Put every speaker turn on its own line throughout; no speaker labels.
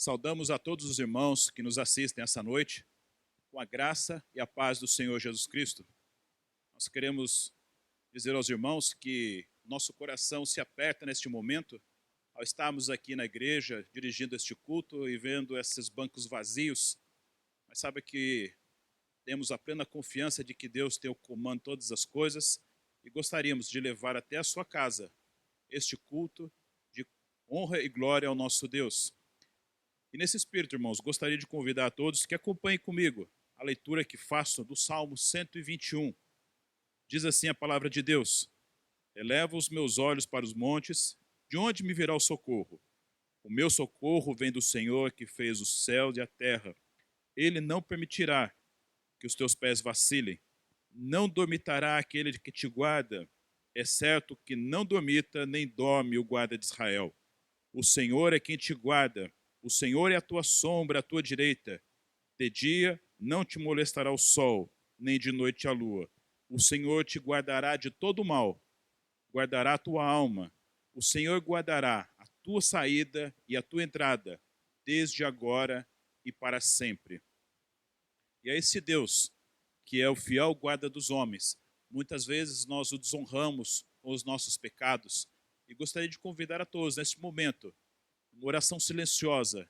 Saudamos a todos os irmãos que nos assistem essa noite, com a graça e a paz do Senhor Jesus Cristo. Nós queremos dizer aos irmãos que nosso coração se aperta neste momento, ao estarmos aqui na igreja, dirigindo este culto e vendo esses bancos vazios. Mas sabe que temos a plena confiança de que Deus tem o comando de todas as coisas e gostaríamos de levar até a sua casa este culto de honra e glória ao nosso Deus. E nesse espírito, irmãos, gostaria de convidar a todos que acompanhem comigo a leitura que faço do Salmo 121. Diz assim a palavra de Deus: Elevo os meus olhos para os montes, de onde me virá o socorro? O meu socorro vem do Senhor que fez os céus e a terra. Ele não permitirá que os teus pés vacilem. Não dormitará aquele que te guarda. É certo que não dormita nem dorme o guarda de Israel. O Senhor é quem te guarda. O Senhor é a tua sombra à tua direita. De dia não te molestará o sol, nem de noite a lua. O Senhor te guardará de todo mal. Guardará a tua alma. O Senhor guardará a tua saída e a tua entrada, desde agora e para sempre. E é esse Deus, que é o fiel guarda dos homens. Muitas vezes nós o desonramos com os nossos pecados. E gostaria de convidar a todos, neste momento, uma oração silenciosa.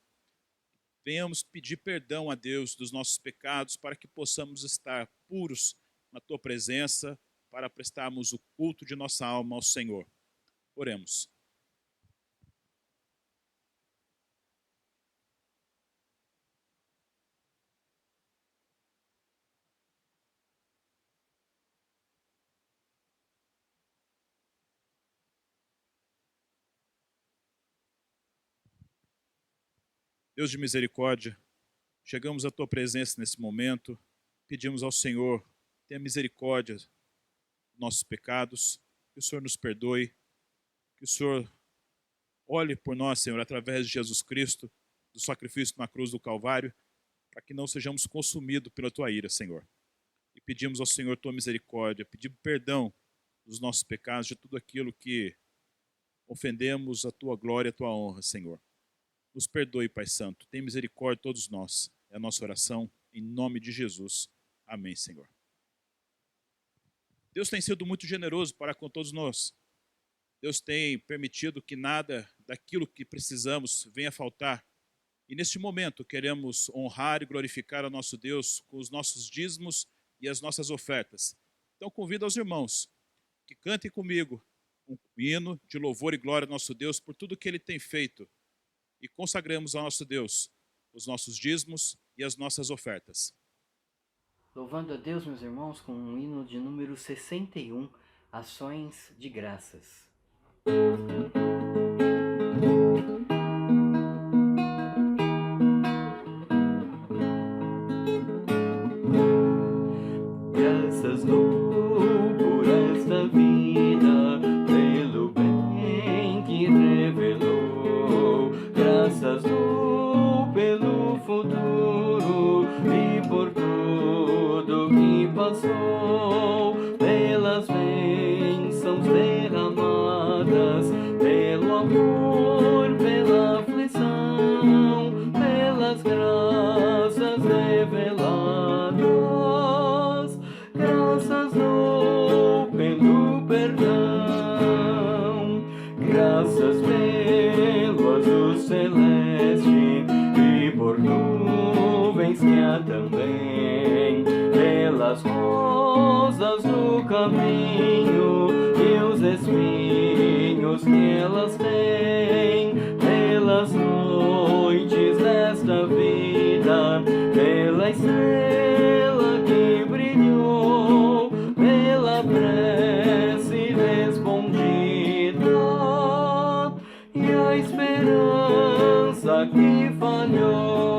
Venhamos pedir perdão a Deus dos nossos pecados para que possamos estar puros na tua presença, para prestarmos o culto de nossa alma ao Senhor. Oremos. Deus de misericórdia, chegamos à tua presença nesse momento, pedimos ao Senhor, tenha misericórdia dos nossos pecados, que o Senhor nos perdoe, que o Senhor olhe por nós, Senhor, através de Jesus Cristo, do sacrifício na cruz do Calvário, para que não sejamos consumidos pela tua ira, Senhor. E pedimos ao Senhor tua misericórdia, pedimos perdão dos nossos pecados, de tudo aquilo que ofendemos a tua glória e a tua honra, Senhor. Nos perdoe, Pai Santo. Tem misericórdia de todos nós. É a nossa oração, em nome de Jesus. Amém, Senhor. Deus tem sido muito generoso para com todos nós. Deus tem permitido que nada daquilo que precisamos venha a faltar. E neste momento queremos honrar e glorificar ao nosso Deus com os nossos dízimos e as nossas ofertas. Então convido aos irmãos que cantem comigo um hino de louvor e glória ao nosso Deus por tudo que Ele tem feito. E consagremos ao nosso Deus os nossos dízimos e as nossas ofertas.
Louvando a Deus, meus irmãos, com um hino de número 61, Ações de Graças. Graças dou por esta vida, pelo bem que revelou. Graças dou pelo futuro e por tudo que passou, pelas bênçãos derramadas, pelo amor, pela aflição, pelas graças reveladas. Graças dou pelo perdão, graças pelo azul celeste e por nuvens que há também, pelas rosas do caminho e os espinhos que elas têm, pelas noites desta vida, pela estrela que brilhou, pela prece respondida e a esperança que falhou.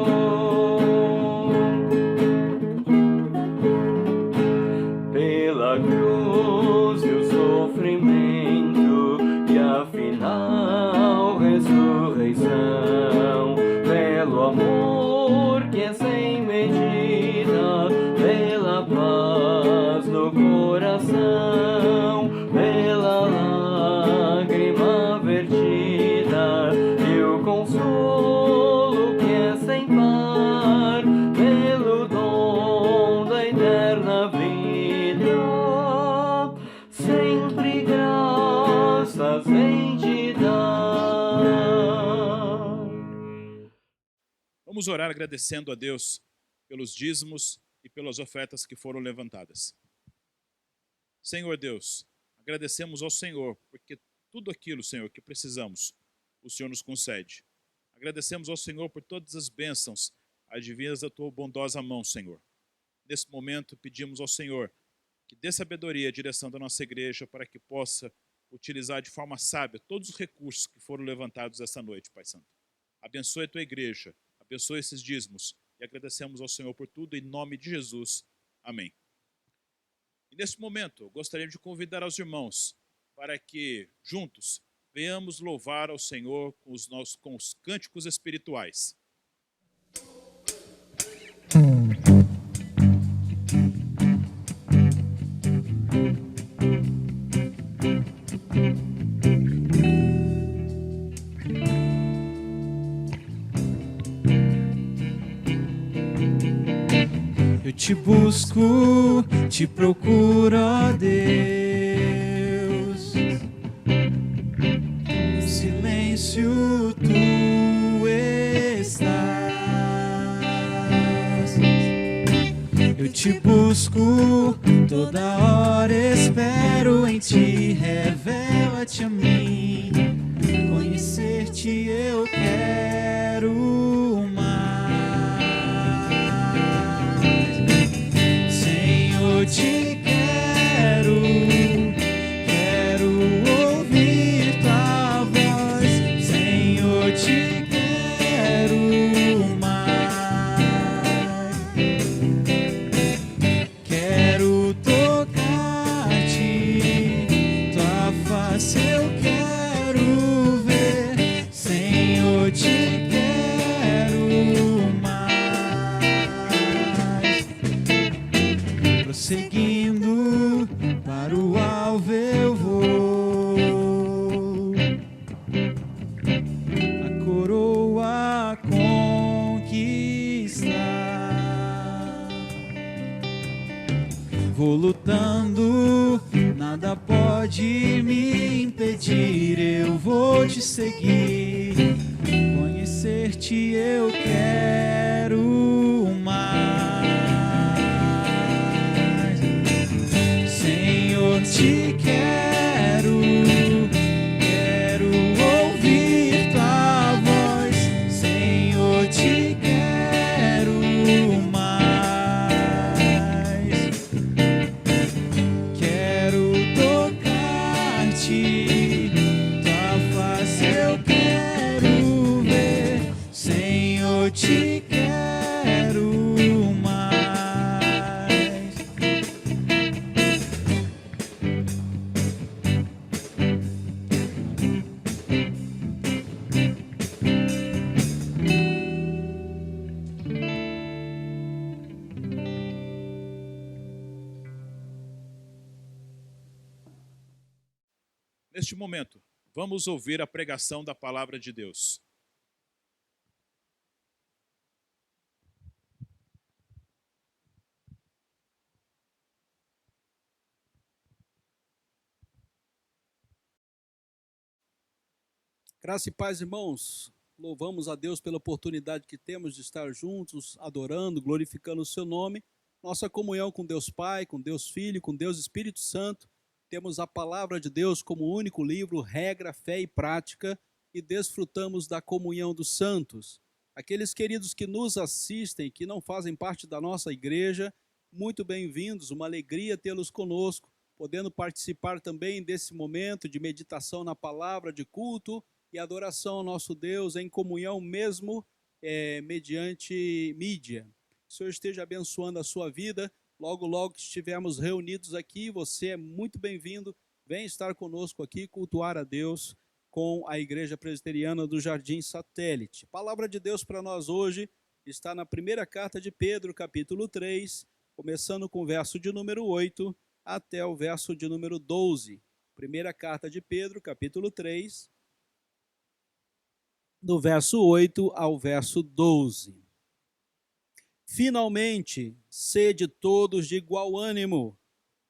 Pela cruz e o sofrimento e a final ressurreição, pelo amor que é sem medida, pela paz no coração, pela lágrima vertida e o consolo que
Vamos orar agradecendo a Deus pelos dízimos e pelas ofertas que foram levantadas. Senhor Deus, agradecemos ao Senhor, porque tudo aquilo, Senhor, que precisamos, o Senhor nos concede. Agradecemos ao Senhor por todas as bênçãos advindas da tua bondosa mão, Senhor. Nesse momento, pedimos ao Senhor que dê sabedoria à direção da nossa igreja para que possa utilizar de forma sábia todos os recursos que foram levantados essa noite, Pai Santo. Abençoe a tua igreja, abençoe esses dízimos e agradecemos ao Senhor por tudo, em nome de Jesus. Amém. E neste momento, eu gostaria de convidar aos irmãos para que, juntos, venhamos louvar ao Senhor com os cânticos espirituais.
Eu te busco, te procuro, ó Deus. No silêncio tu estás. Eu te busco, toda hora espero em ti. Revela-te a mim, conhecer-te eu quero mais. Senhor, te quero ouvir tua voz. Senhor, te quero mais. Quero tocar-te, tua face eu quero ver. Senhor, te quero mais. Prosseguindo para o alvo eu vou, a coroa conquistar. Vou lutando, nada pode me impedir. Eu vou te seguir, conhecer-te eu quero mais. Senhor, te quero ouvir tua voz. Senhor, te quero mais. Quero tocar-te, tua face eu quero ver. Senhor, te quero mais.
Neste momento, vamos ouvir a pregação da palavra de Deus.
Graça e paz, irmãos. Louvamos a Deus pela oportunidade que temos de estar juntos, adorando, glorificando o seu nome. Nossa comunhão com Deus Pai, com Deus Filho, com Deus Espírito Santo. Temos a palavra de Deus como único livro, regra, fé e prática, e desfrutamos da comunhão dos santos. Aqueles queridos que nos assistem, que não fazem parte da nossa igreja, muito bem-vindos, uma alegria tê-los conosco, podendo participar também desse momento de meditação na palavra, de culto e adoração ao nosso Deus em comunhão mesmo, mediante mídia. Que o Senhor esteja abençoando a sua vida. Logo, logo que estivermos reunidos aqui, você é muito bem-vindo. Vem estar conosco aqui, cultuar a Deus com a Igreja Presbiteriana do Jardim Satélite. A palavra de Deus para nós hoje está na primeira carta de Pedro, capítulo 3, começando com o verso de número 8 até o verso de número 12. Primeira carta de Pedro, capítulo 3, do verso 8 ao verso 12. Finalmente, sede todos de igual ânimo,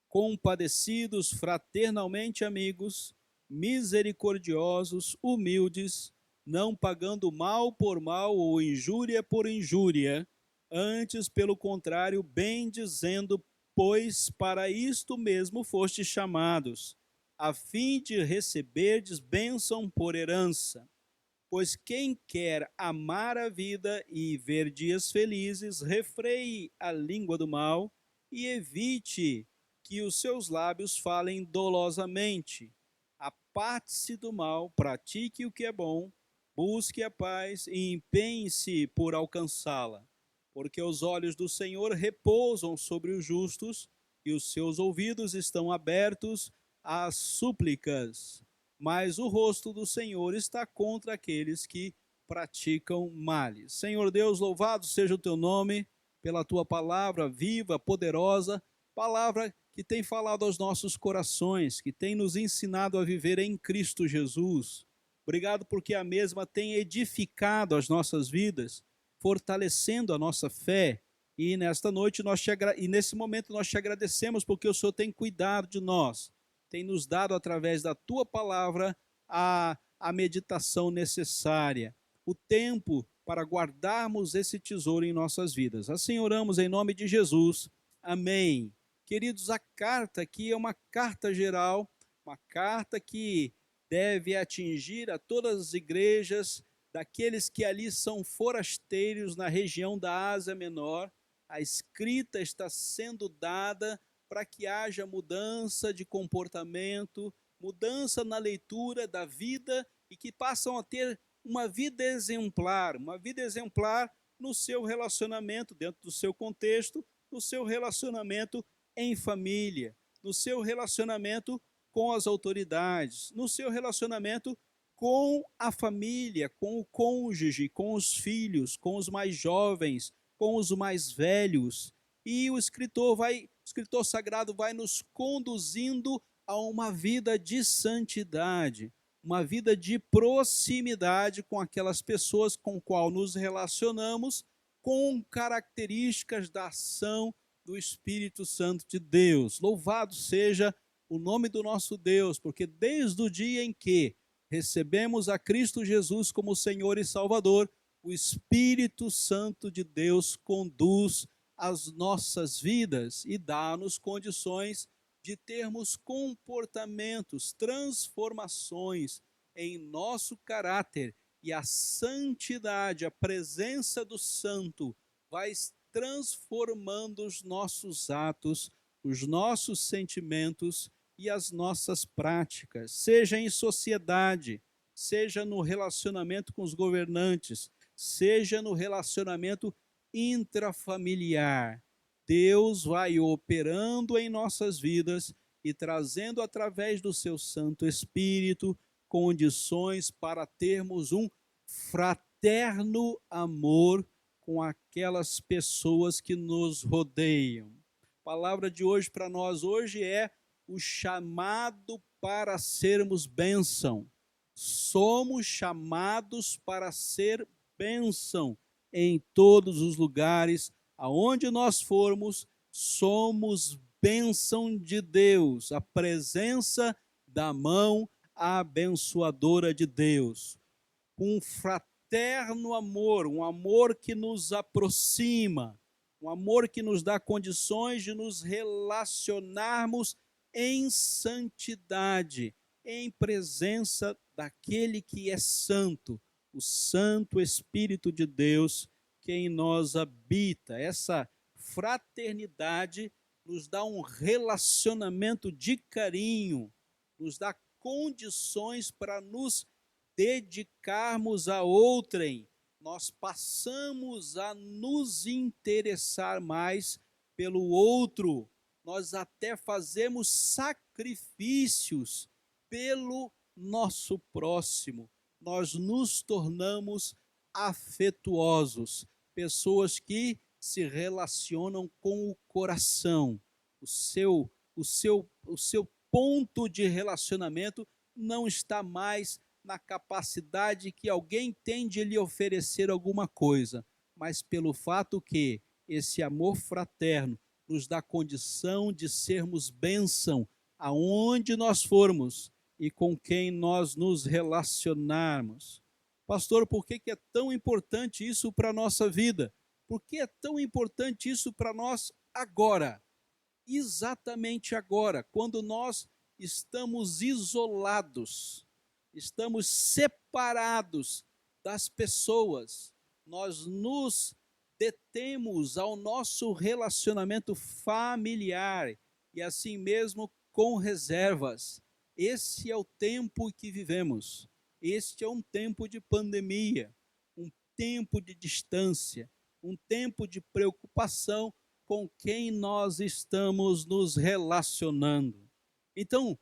compadecidos, fraternalmente amigos, misericordiosos, humildes, não pagando mal por mal ou injúria por injúria, antes, pelo contrário, bem dizendo, pois para isto mesmo fostes chamados, a fim de receberdes bênção por herança. Pois quem quer amar a vida e ver dias felizes, refreie a língua do mal e evite que os seus lábios falem dolosamente. Aparte-se do mal, pratique o que é bom, busque a paz e empenhe-se por alcançá-la. Porque os olhos do Senhor repousam sobre os justos e os seus ouvidos estão abertos às súplicas. Mas o rosto do Senhor está contra aqueles que praticam males. Senhor Deus, louvado seja o teu nome pela tua palavra viva, poderosa, palavra que tem falado aos nossos corações, que tem nos ensinado a viver em Cristo Jesus. Obrigado porque a mesma tem edificado as nossas vidas, fortalecendo a nossa fé. E nesta noite nesse momento nós te agradecemos porque o Senhor tem cuidado de nós, tem nos dado através da tua palavra a meditação necessária, o tempo para guardarmos esse tesouro em nossas vidas. Assim oramos em nome de Jesus. Amém. Queridos, a carta aqui é uma carta geral, uma carta que deve atingir a todas as igrejas daqueles que ali são forasteiros na região da Ásia Menor. A escrita está sendo dada para que haja mudança de comportamento, mudança na leitura da vida e que passam a ter uma vida exemplar no seu relacionamento, dentro do seu contexto, no seu relacionamento em família, no seu relacionamento com as autoridades, no seu relacionamento com a família, com o cônjuge, com os filhos, com os mais jovens, com os mais velhos. E o escritor sagrado vai nos conduzindo a uma vida de santidade, uma vida de proximidade com aquelas pessoas com qual nos relacionamos, com características da ação do Espírito Santo de Deus. Louvado seja o nome do nosso Deus, porque desde o dia em que recebemos a Cristo Jesus como Senhor e Salvador, o Espírito Santo de Deus conduz as nossas vidas e dá-nos condições de termos comportamentos, transformações em nosso caráter, e a santidade, a presença do santo vai transformando os nossos atos, os nossos sentimentos e as nossas práticas, seja em sociedade, seja no relacionamento com os governantes, seja no relacionamento intrafamiliar. Deus vai operando em nossas vidas e trazendo através do seu Santo Espírito condições para termos um fraterno amor com aquelas pessoas que nos rodeiam. A palavra de hoje para nós hoje é o chamado para sermos bênção. Somos chamados para ser bênção em todos os lugares, aonde nós formos, somos bênção de Deus, a presença da mão abençoadora de Deus. Um fraterno amor, um amor que nos aproxima, um amor que nos dá condições de nos relacionarmos em santidade, em presença daquele que é santo, o Santo Espírito de Deus que em nós habita. Essa fraternidade nos dá um relacionamento de carinho, nos dá condições para nos dedicarmos a outrem. Nós passamos a nos interessar mais pelo outro. Nós até fazemos sacrifícios pelo nosso próximo. Nós nos tornamos afetuosos, pessoas que se relacionam com o coração. O seu ponto de relacionamento não está mais na capacidade que alguém tem de lhe oferecer alguma coisa, mas pelo fato que esse amor fraterno nos dá condição de sermos bênção aonde nós formos e com quem nós nos relacionarmos. Pastor, por que é tão importante isso para a nossa vida? Por que é tão importante isso para nós agora? Exatamente agora, quando nós estamos isolados, estamos separados das pessoas, nós nos detemos ao nosso relacionamento familiar e assim mesmo com reservas. Esse é o tempo que vivemos. Este é um tempo de pandemia, um tempo de distância, um tempo de preocupação com quem nós estamos nos relacionando. Então,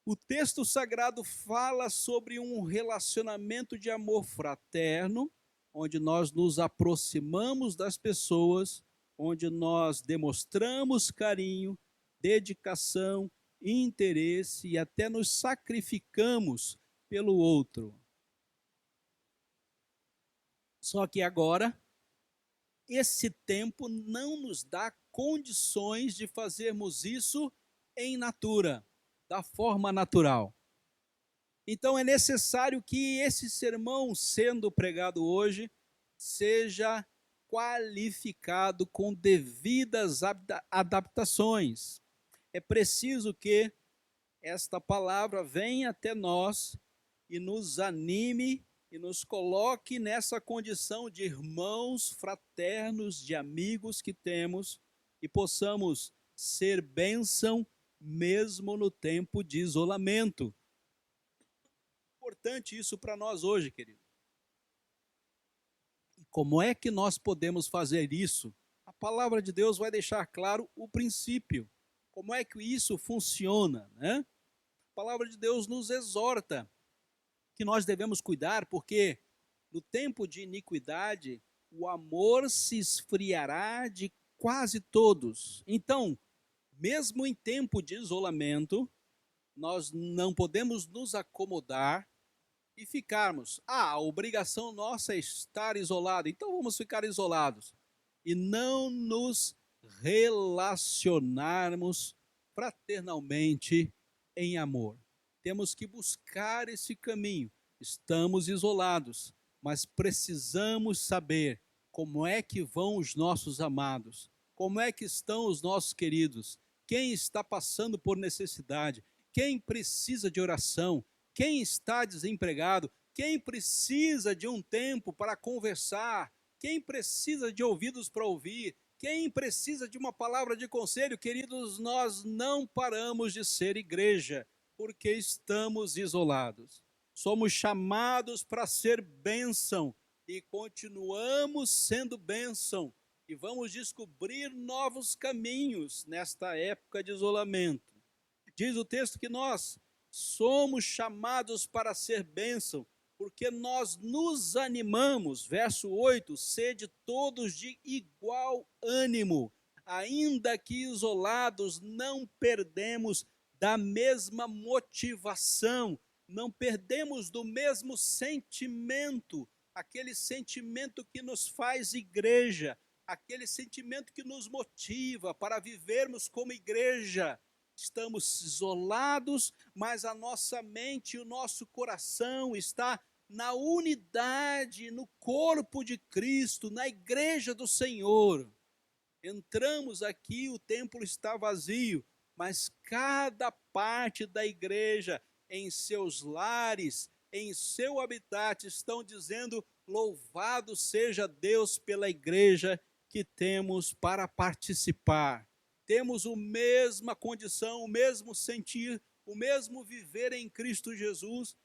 o texto sagrado fala sobre um relacionamento de amor fraterno, onde nós nos aproximamos das pessoas, onde nós demonstramos carinho, dedicação, interesse e até nos sacrificamos pelo outro. Só que agora, esse tempo não nos dá condições de fazermos isso em natura, da forma natural. Então é necessário que esse sermão, sendo pregado hoje, seja qualificado com devidas adaptações. É preciso que esta palavra venha até nós e nos anime e nos coloque nessa condição de irmãos fraternos, de amigos que temos, e possamos ser bênção mesmo no tempo de isolamento. Importante isso para nós hoje, querido. E como é que nós podemos fazer isso? A palavra de Deus vai deixar claro o princípio. Como é que isso funciona, né? A palavra de Deus nos exorta que nós devemos cuidar, porque no tempo de iniquidade, o amor se esfriará de quase todos. Então, mesmo em tempo de isolamento, nós não podemos nos acomodar e ficarmos. A obrigação nossa é estar isolado, então vamos ficar isolados. E não nos relacionarmos fraternalmente em amor. Temos que buscar esse caminho. Estamos isolados, mas precisamos saber como é que vão os nossos amados, como é que estão os nossos queridos, quem está passando por necessidade, quem precisa de oração, quem está desempregado, quem precisa de um tempo para conversar, quem precisa de ouvidos para ouvir, quem precisa de uma palavra de conselho. Queridos, nós não paramos de ser igreja, porque estamos isolados. Somos chamados para ser bênção e continuamos sendo bênção e vamos descobrir novos caminhos nesta época de isolamento. Diz o texto que nós somos chamados para ser bênção porque nós nos animamos. Verso 8, sede todos de igual ânimo, ainda que isolados, não perdemos da mesma motivação, não perdemos do mesmo sentimento, aquele sentimento que nos faz igreja, aquele sentimento que nos motiva para vivermos como igreja. Estamos isolados, mas a nossa mente e o nosso coração está na unidade, no corpo de Cristo, na igreja do Senhor. Entramos aqui, o templo está vazio, mas cada parte da igreja, em seus lares, em seu habitat, estão dizendo: louvado seja Deus pela igreja que temos para participar. Temos a mesma condição, o mesmo sentir, o mesmo viver em Cristo Jesus.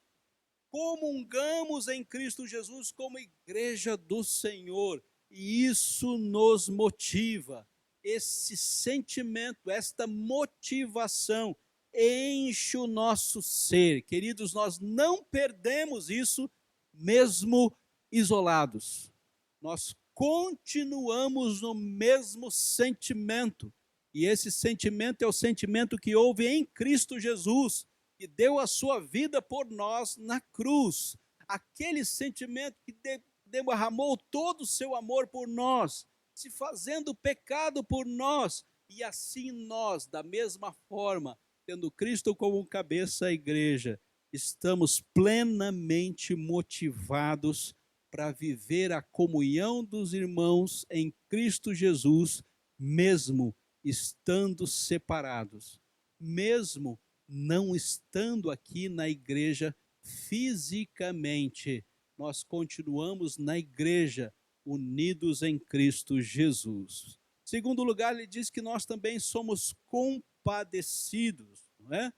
Comungamos em Cristo Jesus como igreja do Senhor. E isso nos motiva. Esse sentimento, esta motivação enche o nosso ser. Queridos, nós não perdemos isso mesmo isolados. Nós continuamos no mesmo sentimento. E esse sentimento é o sentimento que houve em Cristo Jesus, que deu a sua vida por nós na cruz. Aquele sentimento que derramou todo o seu amor por nós, se fazendo pecado por nós, e assim nós, da mesma forma, tendo Cristo como cabeça a igreja, estamos plenamente motivados para viver a comunhão dos irmãos em Cristo Jesus, mesmo estando separados, mesmo não estando aqui na igreja fisicamente. Nós continuamos na igreja, unidos em Cristo Jesus. Segundo lugar, ele diz que nós também somos compadecidos, não é?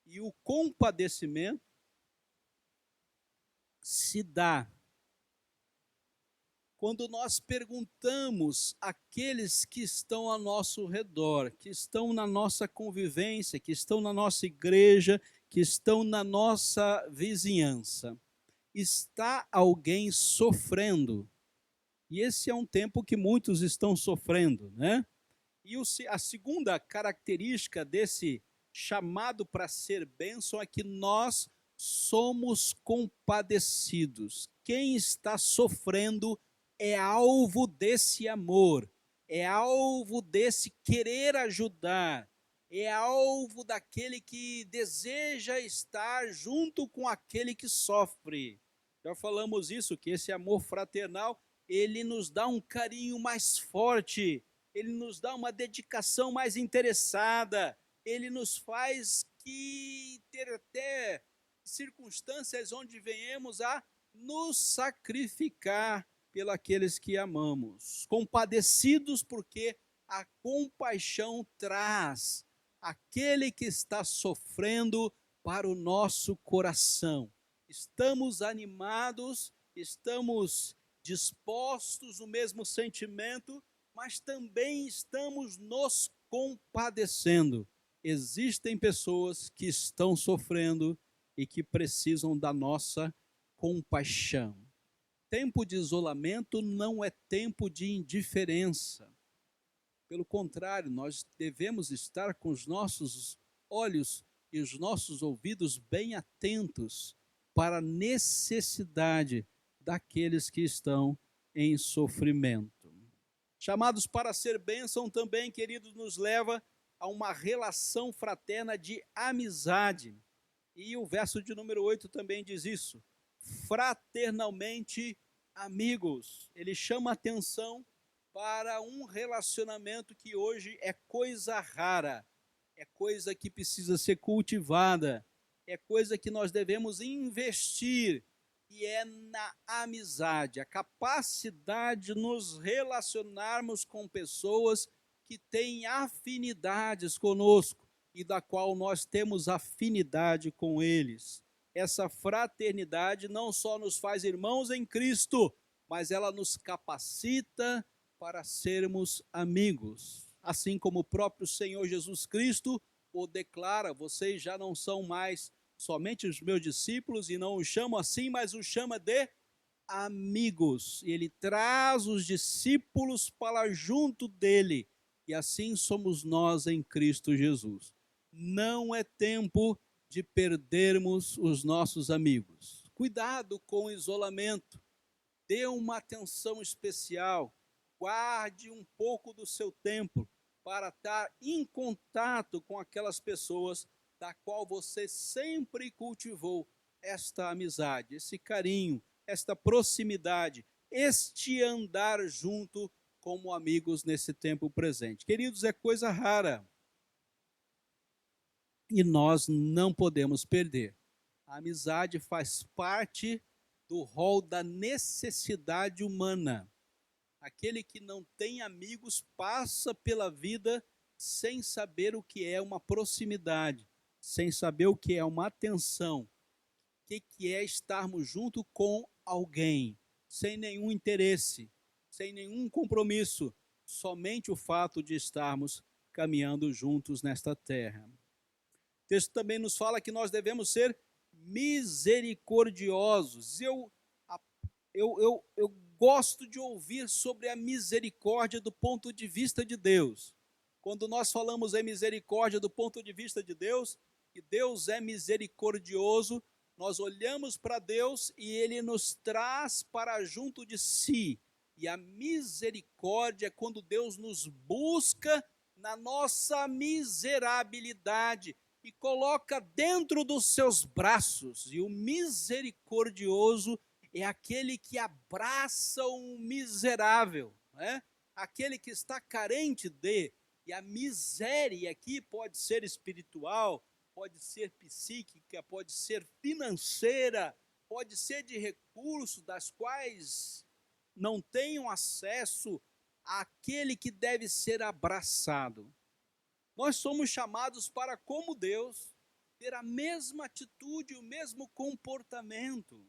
E o compadecimento se dá quando nós perguntamos àqueles que estão ao nosso redor, que estão na nossa convivência, que estão na nossa igreja, que estão na nossa vizinhança: está alguém sofrendo? E esse é um tempo que muitos estão sofrendo, né? E a segunda característica desse chamado para ser bênção é que nós somos compadecidos. Quem está sofrendo é alvo desse amor, é alvo desse querer ajudar, é alvo daquele que deseja estar junto com aquele que sofre. Já falamos isso, que esse amor fraternal, ele nos dá um carinho mais forte, ele nos dá uma dedicação mais interessada, ele nos faz ter até circunstâncias onde venhamos a nos sacrificar pelos que amamos. Compadecidos porque a compaixão traz aquele que está sofrendo para o nosso coração. Estamos animados, estamos dispostos no mesmo sentimento, mas também estamos nos compadecendo. Existem pessoas que estão sofrendo e que precisam da nossa compaixão. Tempo de isolamento não é tempo de indiferença. Pelo contrário, nós devemos estar com os nossos olhos e os nossos ouvidos bem atentos para a necessidade daqueles que estão em sofrimento. Chamados para ser bênção também, queridos, nos leva a uma relação fraterna de amizade. E o verso de número 8 também diz isso: fraternalmente amigos. Ele chama atenção para um relacionamento que hoje é coisa rara, é coisa que precisa ser cultivada, é coisa que nós devemos investir, e é na amizade, a capacidade de nos relacionarmos com pessoas que têm afinidades conosco e da qual nós temos afinidade com eles. Essa fraternidade não só nos faz irmãos em Cristo, mas ela nos capacita para sermos amigos. Assim como o próprio Senhor Jesus Cristo o declara: vocês já não são mais somente os meus discípulos, e não os chamo assim, mas os chama de amigos. E ele traz os discípulos para junto dele, e assim somos nós em Cristo Jesus. Não é tempo de perdermos os nossos amigos. Cuidado com o isolamento. Dê uma atenção especial. Guarde um pouco do seu tempo para estar em contato com aquelas pessoas da qual você sempre cultivou esta amizade, esse carinho, esta proximidade, este andar junto como amigos nesse tempo presente. Queridos, é coisa rara e nós não podemos perder. A amizade faz parte do rol da necessidade humana. Aquele que não tem amigos passa pela vida sem saber o que é uma proximidade, sem saber o que é uma atenção, o que é estarmos junto com alguém, sem nenhum interesse, sem nenhum compromisso, somente o fato de estarmos caminhando juntos nesta terra. O texto também nos fala que nós devemos ser misericordiosos. Eu gosto de ouvir sobre a misericórdia do ponto de vista de Deus. Quando nós falamos em misericórdia do ponto de vista de Deus, que Deus é misericordioso, nós olhamos para Deus e Ele nos traz para junto de si. E a misericórdia é quando Deus nos busca na nossa miserabilidade e coloca dentro dos seus braços. E o misericordioso é aquele que abraça o miserável, né? Aquele que está carente de. E a miséria aqui pode ser espiritual, pode ser psíquica, pode ser financeira, pode ser de recursos das quais não tenham acesso àquele que deve ser abraçado. Nós somos chamados para, como Deus, ter a mesma atitude, o mesmo comportamento.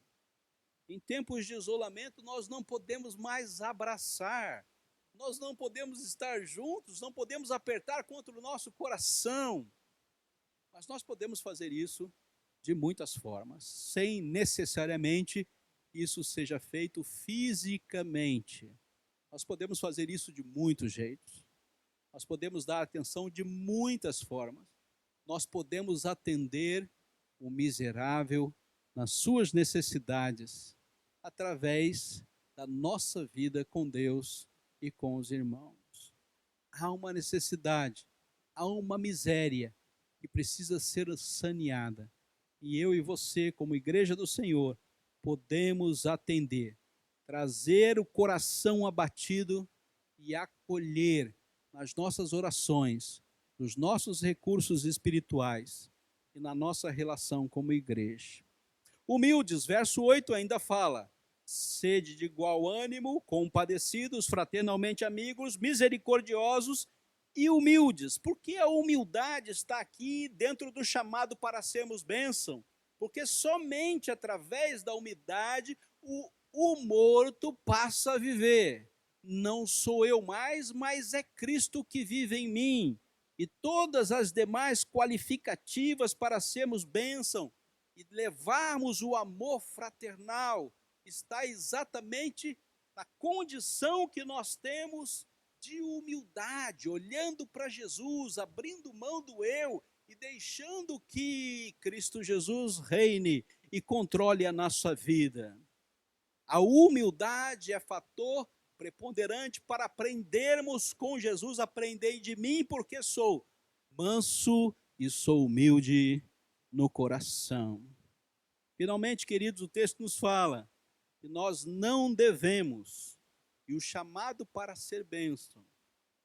Em tempos de isolamento, nós não podemos mais abraçar, nós não podemos estar juntos, não podemos apertar contra o nosso coração. Mas nós podemos fazer isso de muitas formas, sem necessariamente isso seja feito fisicamente. Nós podemos fazer isso de muitos jeitos. Nós podemos dar atenção de muitas formas. Nós podemos atender o miserável nas suas necessidades através da nossa vida com Deus e com os irmãos. Há uma necessidade, há uma miséria que precisa ser saneada. E eu e você, como igreja do Senhor, podemos atender, trazer o coração abatido e acolher nas nossas orações, nos nossos recursos espirituais e na nossa relação como igreja. Humildes, verso 8 ainda fala: sede de igual ânimo, compadecidos, fraternalmente amigos, misericordiosos e humildes. Por que a humildade está aqui dentro do chamado para sermos bênção? Porque somente através da humildade o morto passa a viver. Não sou eu mais, mas é Cristo que vive em mim. E todas as demais qualificativas para sermos bênção e levarmos o amor fraternal está exatamente na condição que nós temos de humildade, olhando para Jesus, abrindo mão do eu e deixando que Cristo Jesus reine e controle a nossa vida. A humildade é fator preponderante para aprendermos com Jesus. Aprendei de mim, porque sou manso e sou humilde no coração. Finalmente, queridos, o texto nos fala que nós não devemos, e o chamado para ser bênção,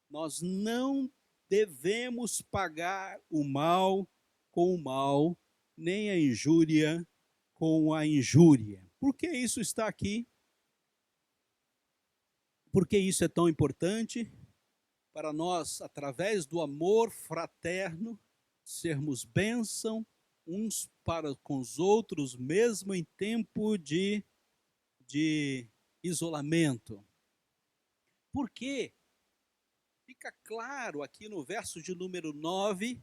nós não devemos pagar o mal com o mal, nem a injúria com a injúria. Por que isso está aqui? Por que isso é tão importante? Para nós, através do amor fraterno, sermos bênção uns para com os outros, mesmo em tempo de isolamento. Por quê? Fica claro aqui no verso de número 9,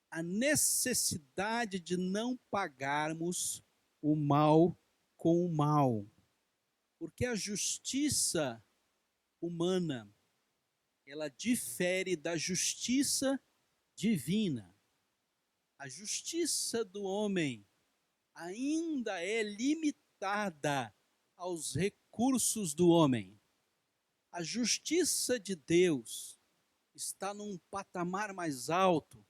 a necessidade de não pagarmos o mal com o mal. Porque a justiça humana, ela difere da justiça divina. A justiça do homem ainda é limitada aos recursos do homem. A justiça de Deus está num patamar mais alto,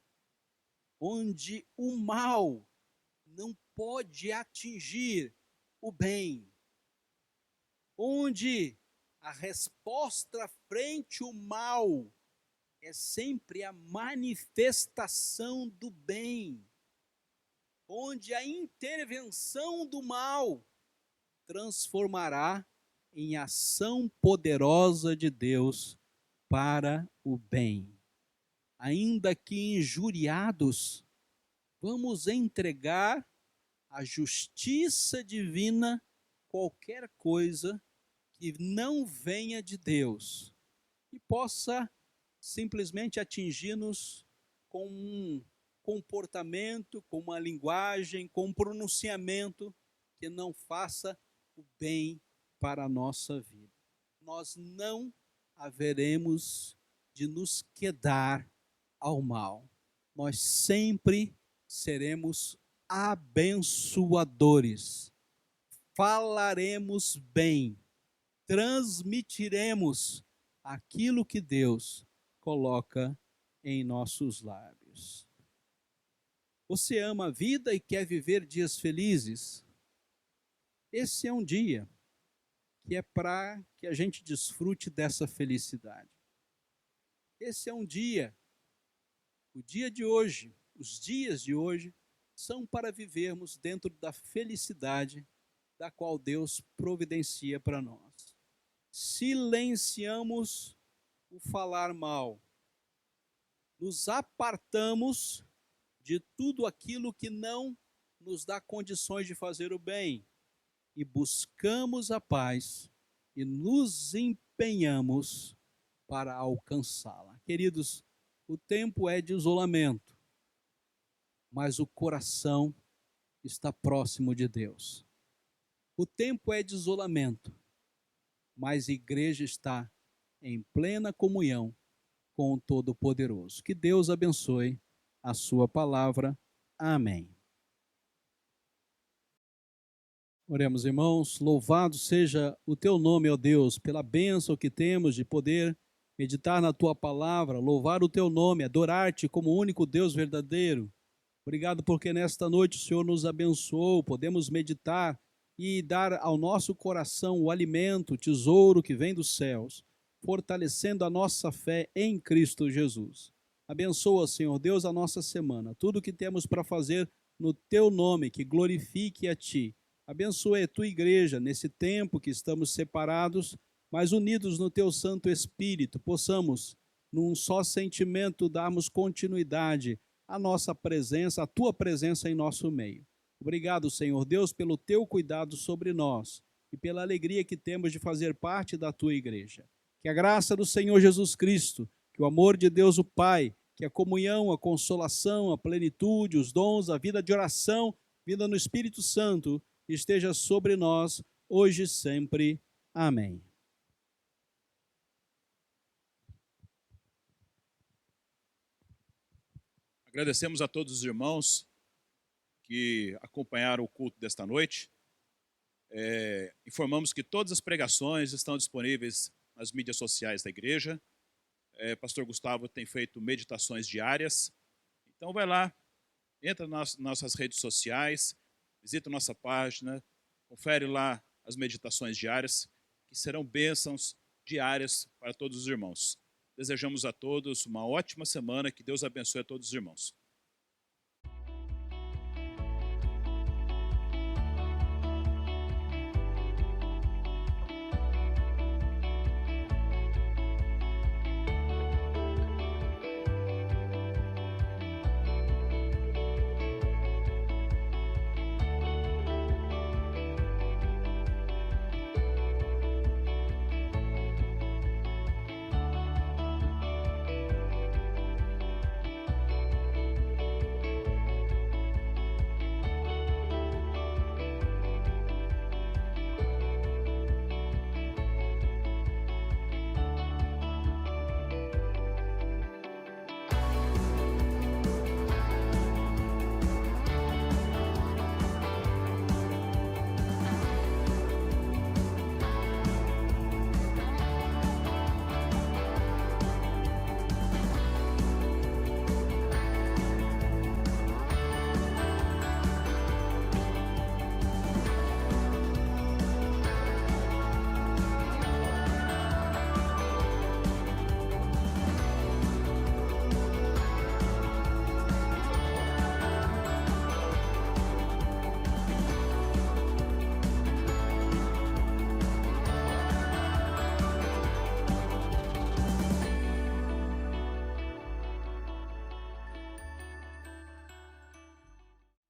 onde o mal não pode atingir o bem, onde a resposta frente ao mal é sempre a manifestação do bem, onde a intervenção do mal transformará em ação poderosa de Deus para o bem. Ainda que injuriados, vamos entregar à justiça divina qualquer coisa que não venha de Deus e possa simplesmente atingir-nos com um comportamento, com uma linguagem, com um pronunciamento que não faça o bem para a nossa vida. Nós não haveremos de nos quedar ao mal. Nós sempre seremos abençoadores. Falaremos bem, transmitiremos aquilo que Deus coloca em nossos lábios. Você ama a vida e quer viver dias felizes? Esse é um dia que é para que a gente desfrute dessa felicidade. Esse é um dia, o dia de hoje, os dias de hoje, são para vivermos dentro da felicidade da qual Deus providencia para nós. Silenciamos o falar mal, nos apartamos de tudo aquilo que não nos dá condições de fazer o bem e buscamos a paz e nos empenhamos para alcançá-la. Queridos, o tempo é de isolamento, mas o coração está próximo de Deus. O tempo é de isolamento, mas a igreja está em plena comunhão com o Todo-Poderoso. Que Deus abençoe a sua palavra. Amém. Oremos, irmãos. Louvado seja o teu nome, ó Deus, pela bênção que temos de poder meditar na tua palavra, louvar o teu nome, adorar-te como o único Deus verdadeiro. Obrigado porque nesta noite o Senhor nos abençoou, podemos meditar e dar ao nosso coração o alimento, o tesouro que vem dos céus, fortalecendo a nossa fé em Cristo Jesus. Abençoa, Senhor Deus, a nossa semana, tudo que temos para fazer no teu nome, que glorifique a ti. Abençoe a tua igreja nesse tempo que estamos separados, mas unidos no teu Santo Espírito, possamos, num só sentimento, darmos continuidade à nossa presença, à tua presença em nosso meio. Obrigado, Senhor Deus, pelo teu cuidado sobre nós e pela alegria que temos de fazer parte da tua igreja. Que a graça do Senhor Jesus Cristo, que o amor de Deus o Pai, que a comunhão, a consolação, a plenitude, os dons, a vida de oração, vida no Espírito Santo, esteja sobre nós, hoje e sempre. Amém.
Agradecemos a todos os irmãos que acompanharam o culto desta noite. Informamos que todas as pregações estão disponíveis nas mídias sociais da igreja. Pastor Gustavo tem feito meditações diárias. Então vai lá, entra nas nossas redes sociais, visita nossa página, confere lá as meditações diárias, que serão bênçãos diárias para todos os irmãos. Desejamos a todos uma ótima semana, que Deus abençoe a todos os irmãos.